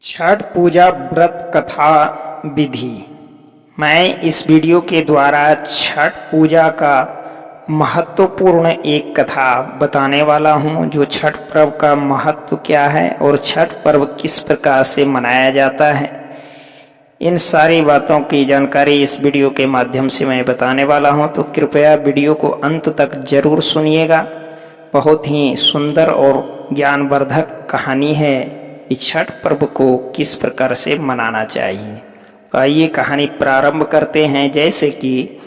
छठ पूजा व्रत कथा विधि। मैं इस वीडियो के द्वारा छठ पूजा का महत्वपूर्ण एक कथा बताने वाला हूं, जो छठ पर्व का महत्व क्या है और छठ पर्व किस प्रकार से मनाया जाता है। इन सारी बातों की जानकारी इस वीडियो के माध्यम से मैं बताने वाला हूं, तो कृपया वीडियो को अंत तक जरूर सुनिएगा। बहुत ही सुंदर और ज्ञानवर्धक कहानी है कि छठ पर्व को किस प्रकार से मनाना चाहिए। तो आइए कहानी प्रारंभ करते हैं। जैसे कि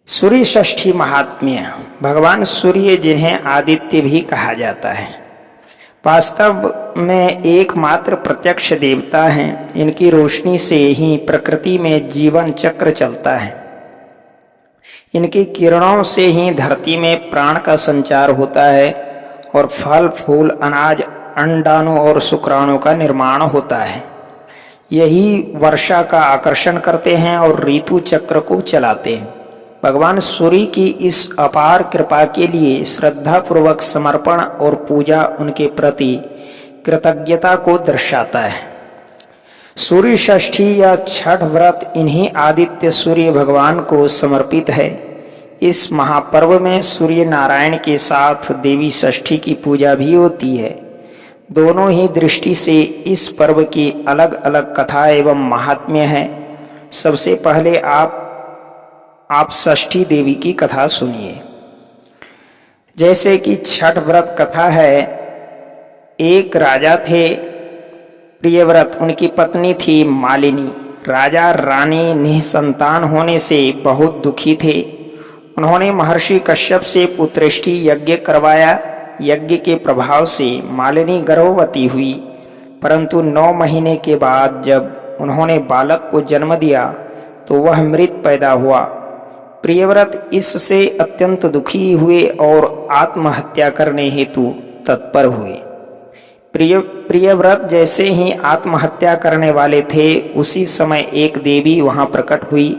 सूर्य षष्ठी महात्म्य। भगवान सूर्य, जिन्हें आदित्य भी कहा जाता है, वास्तव में एकमात्र प्रत्यक्ष देवता हैं। इनकी रोशनी से ही प्रकृति में जीवन चक्र चलता है। इनकी किरणों से ही धरती में प्राण का संचार होता है और फल फूल अनाज अंडाणु और शुक्राणु का निर्माण होता है। यही वर्षा का आकर्षण करते हैं और ऋतु चक्र को चलाते हैं। भगवान सूर्य की इस अपार कृपा के लिए श्रद्धापूर्वक समर्पण और पूजा उनके प्रति कृतज्ञता को दर्शाता है। सूर्य षष्ठी या छठ व्रत इन्हीं आदित्य सूर्य भगवान को समर्पित है। इस महापर्व में सूर्य नारायण के साथ देवी षष्ठी की पूजा भी होती है। दोनों ही दृष्टि से इस पर्व की अलग अलग कथा एवं महात्म्य है। सबसे पहले आप षष्ठी देवी की कथा सुनिए। जैसे कि छठ व्रत कथा है। एक राजा थे प्रियव्रत, उनकी पत्नी थी मालिनी। राजा रानी निसंतान होने से बहुत दुखी थे। उन्होंने महर्षि कश्यप से पुत्रेष्टि यज्ञ करवाया। यज्ञ के प्रभाव से मालिनी गर्भवती हुई, परंतु 9 महीने के बाद जब उन्होंने बालक को जन्म दिया तो वह मृत पैदा हुआ। प्रियव्रत इससे अत्यंत दुखी हुए और आत्महत्या करने हेतु तत्पर हुए। प्रियव्रत जैसे ही आत्महत्या करने वाले थे, उसी समय एक देवी वहां प्रकट हुई।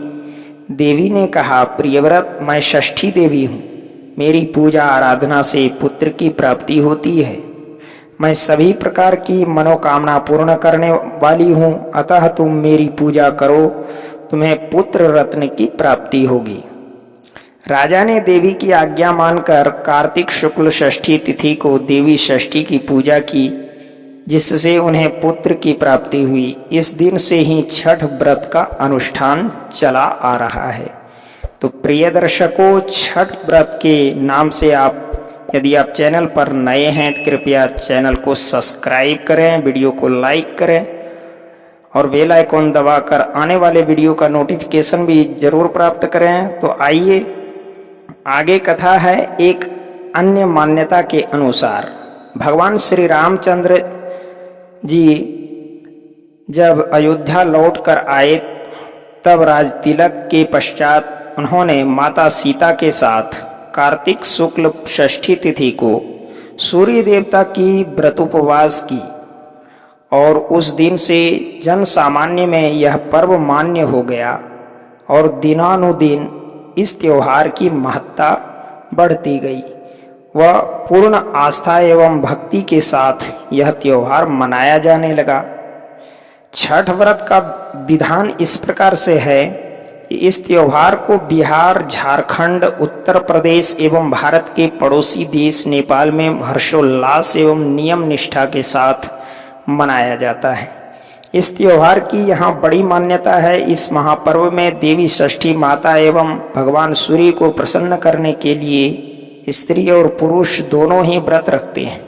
देवी ने कहा, प्रियव्रत, मैं षष्ठी देवी हूँ। मेरी पूजा आराधना से पुत्र की प्राप्ति होती है। मैं सभी प्रकार की मनोकामना पूर्ण करने वाली हूँ, अतः तुम मेरी पूजा करो, तुम्हें पुत्र रत्न की प्राप्ति होगी। राजा ने देवी की आज्ञा मानकर कार्तिक शुक्ल षष्ठी तिथि को देवी षष्ठी की पूजा की, जिससे उन्हें पुत्र की प्राप्ति हुई। इस दिन से ही छठ व्रत का अनुष्ठान चला आ रहा है। तो प्रिय दर्शकों, छठ व्रत के नाम से यदि आप चैनल पर नए हैं तो कृपया चैनल को सब्सक्राइब करें, वीडियो को लाइक करें और बेल आइकॉन दबाकर आने वाले वीडियो का नोटिफिकेशन भी जरूर प्राप्त करें। तो आइए आगे कथा है। एक अन्य मान्यता के अनुसार भगवान श्री रामचंद्र जी जब अयोध्या लौट कर आए, तब राज तिलक के पश्चात उन्होंने माता सीता के साथ कार्तिक शुक्ल षष्ठी तिथि को सूर्य देवता की व्रतोपवास की और उस दिन से जन सामान्य में यह पर्व मान्य हो गया और दिनानुदिन इस त्योहार की महत्ता बढ़ती गई। वह पूर्ण आस्था एवं भक्ति के साथ यह त्योहार मनाया जाने लगा। छठ व्रत का विधान इस प्रकार से है कि इस त्योहार को बिहार, झारखंड, उत्तर प्रदेश एवं भारत के पड़ोसी देश नेपाल में हर्षोल्लास एवं नियम निष्ठा के साथ मनाया जाता है। इस त्योहार की यहाँ बड़ी मान्यता है। इस महापर्व में देवी षष्ठी माता एवं भगवान सूर्य को प्रसन्न करने के लिए स्त्री और पुरुष दोनों ही व्रत रखते हैं।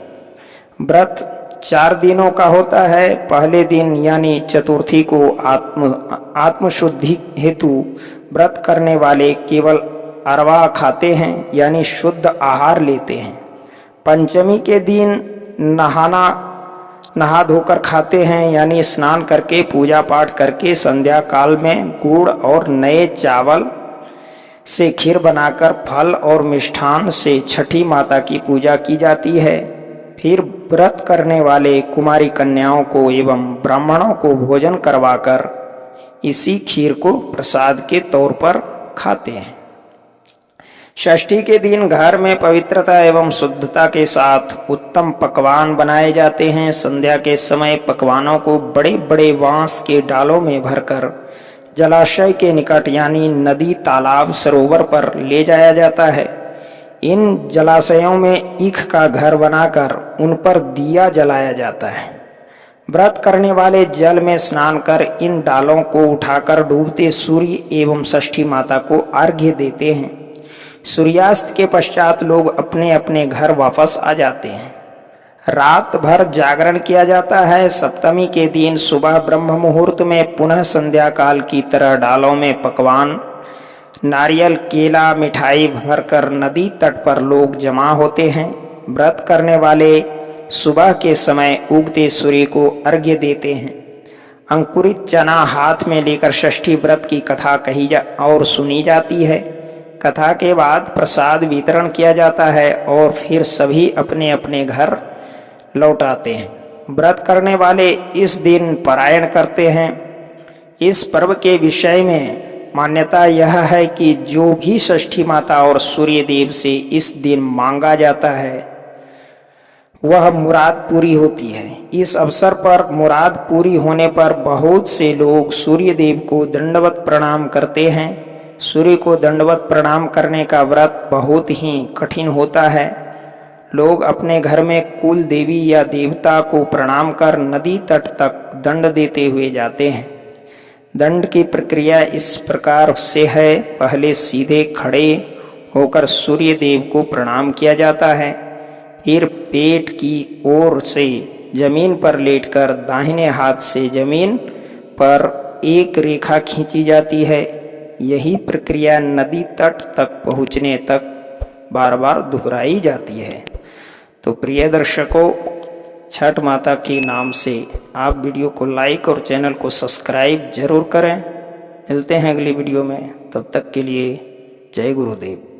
व्रत 4 दिनों का होता है। पहले दिन यानी चतुर्थी को आत्मशुद्धि हेतु व्रत करने वाले केवल अरवा खाते हैं, यानी शुद्ध आहार लेते हैं। पंचमी के दिन नहा धोकर खाते हैं, यानी स्नान करके पूजा पाठ करके संध्या काल में गुड़ और नए चावल से खीर बनाकर फल और मिष्ठान से छठी माता की पूजा की जाती है। फिर व्रत करने वाले कुमारी कन्याओं को एवं ब्राह्मणों को भोजन करवाकर इसी खीर को प्रसाद के तौर पर खाते हैं। षष्ठी के दिन घर में पवित्रता एवं शुद्धता के साथ उत्तम पकवान बनाए जाते हैं। संध्या के समय पकवानों को बड़े बड़े बांस के डालों में भरकर जलाशय के निकट यानी नदी, तालाब, सरोवर पर ले जाया जाता है। इन जलाशयों में ईख का घर बनाकर उन पर दिया जलाया जाता है। व्रत करने वाले जल में स्नान कर इन डालों को उठाकर डूबते सूर्य एवं षष्ठी माता को अर्घ्य देते हैं। सूर्यास्त के पश्चात लोग अपने अपने घर वापस आ जाते हैं। रात भर जागरण किया जाता है। सप्तमी के दिन सुबह ब्रह्म मुहूर्त में पुनः संध्या काल की तरह डालों में पकवान, नारियल, केला, मिठाई भरकर नदी तट पर लोग जमा होते हैं। व्रत करने वाले सुबह के समय उगते सूर्य को अर्घ्य देते हैं। अंकुरित चना हाथ में लेकर षष्ठी व्रत की कथा कही और सुनी जाती है। कथा के बाद प्रसाद वितरण किया जाता है और फिर सभी अपने अपने घर लौट आते हैं। व्रत करने वाले इस दिन पारायण करते हैं। इस पर्व के विषय में मान्यता यह है कि जो भी षष्ठी माता और सूर्य देव से इस दिन मांगा जाता है वह मुराद पूरी होती है। इस अवसर पर मुराद पूरी होने पर बहुत से लोग सूर्य देव को दंडवत प्रणाम करते हैं। सूर्य को दंडवत प्रणाम करने का व्रत बहुत ही कठिन होता है। लोग अपने घर में कुल देवी या देवता को प्रणाम कर नदी तट तक दंड देते हुए जाते हैं। दंड की प्रक्रिया इस प्रकार से है। पहले सीधे खड़े होकर सूर्य देव को प्रणाम किया जाता है। फिर पेट की ओर से जमीन पर लेटकर दाहिने हाथ से जमीन पर एक रेखा खींची जाती है। यही प्रक्रिया नदी तट तक पहुँचने तक बार बार दोहराई जाती है। तो प्रिय दर्शकों, छठ माता के नाम से आप वीडियो को लाइक और चैनल को सब्सक्राइब जरूर करें। मिलते हैं अगली वीडियो में, तब तक के लिए जय गुरुदेव।